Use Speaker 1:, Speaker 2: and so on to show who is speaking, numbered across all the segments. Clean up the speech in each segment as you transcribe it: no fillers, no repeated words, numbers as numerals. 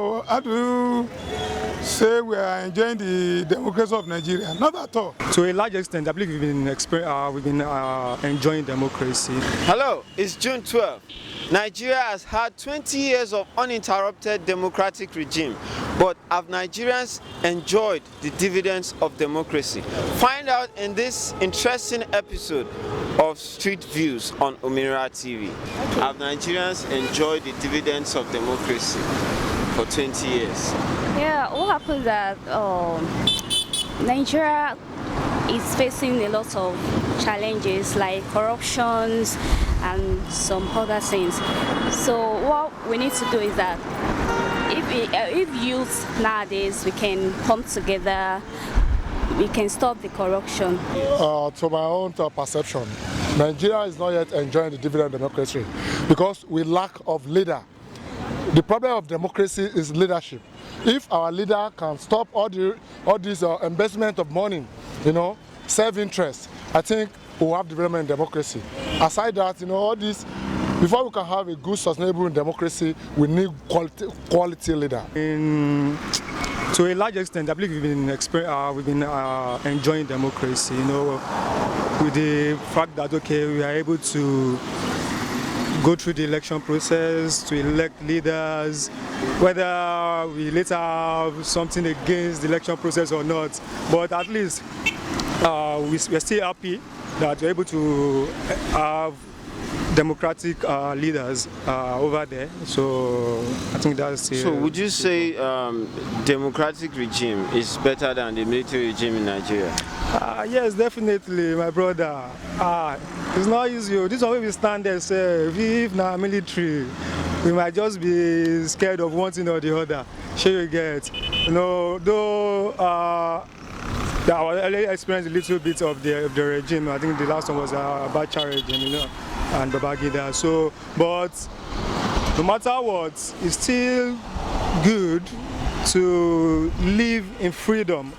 Speaker 1: How do you say we are enjoying the democracy of Nigeria? Not at all.
Speaker 2: To a large extent, I believe we've been enjoying democracy.
Speaker 3: Hello, it's June 12th. Nigeria has had 20 years of uninterrupted democratic regime, but have Nigerians enjoyed the dividends of democracy? Find out in this interesting episode of StreetViews on Omira TV. Have Nigerians enjoyed the dividends of democracy for 20 years?
Speaker 4: Yeah, what happened that Nigeria is facing a lot of challenges like corruptions and some other things. So what we need to do is that if youth nowadays we can come together, we can stop the corruption.
Speaker 5: To my own perception, Nigeria is not yet enjoying the dividend democracy because we lack of leader. The problem of democracy is leadership. If our leader can stop all this investment of money, self-interest, I think we'll have development in democracy. Aside that, all this, before we can have a good, sustainable democracy, we need quality leader.
Speaker 2: To a large extent, I believe we've been enjoying democracy. With the fact that we are able to go through the election process to elect leaders, whether we later have something against the election process or not. But at least we're still happy that we're able to have democratic leaders over there. So I think that's it.
Speaker 3: So would you say democratic regime is better than the military regime in Nigeria?
Speaker 2: Yes, definitely, my brother. It's not easy. This one way we stand there, say, if now military, we might just be scared of one thing or the other. Sure you get. Though I already experienced a little bit of the regime. I think the last one was Abacha regime, and Babangida. So, but no matter what, it's still good to live in freedom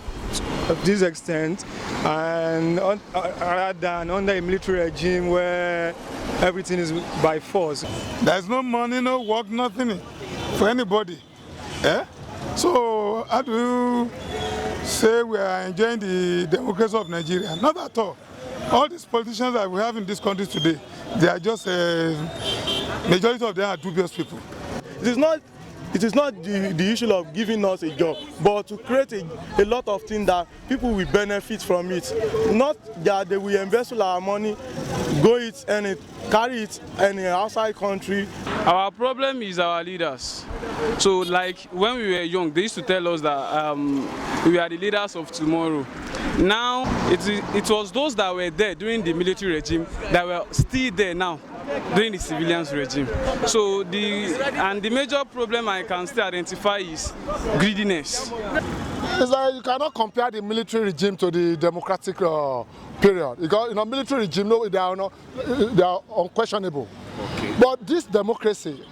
Speaker 2: to this extent, and rather than under a military regime where everything is by force.
Speaker 1: There's no money, no work, nothing for anybody. So how do you say we are enjoying the democracy of Nigeria? Not at all. All these politicians that we have in this country today, they are just majority of them are dubious people.
Speaker 6: It is not the issue of giving us a job, but to create a lot of things that people will benefit from it. Not that they will invest all our money, go it and carry it in an outside country.
Speaker 7: Our problem is our leaders. So like when we were young, they used to tell us that we are the leaders of tomorrow. Now it was those that were there during the military regime that were still there now during the civilians regime. So the major problem I can still identify is greediness.
Speaker 5: It's like you cannot compare the military regime to the democratic period. Because military regime, they are unquestionable.
Speaker 3: Okay.
Speaker 5: But this democracy,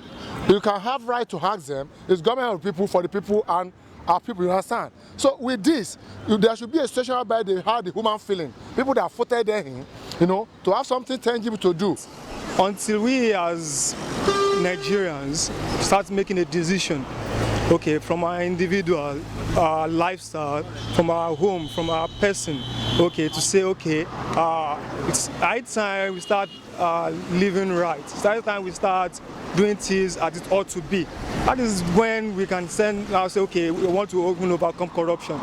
Speaker 5: you can have right to ask them. It's government of the people, for the people, and our people, you understand? So with this, there should be a situation whereby they have the human feeling. People that voted there, to have something tangible to do.
Speaker 2: Until we as Nigerians start making a decision, from our individual lifestyle, from our home, from our person, to say, it's high time we start living right. It's high time we start doing things as it ought to be. That is when we can say, we want to overcome corruption.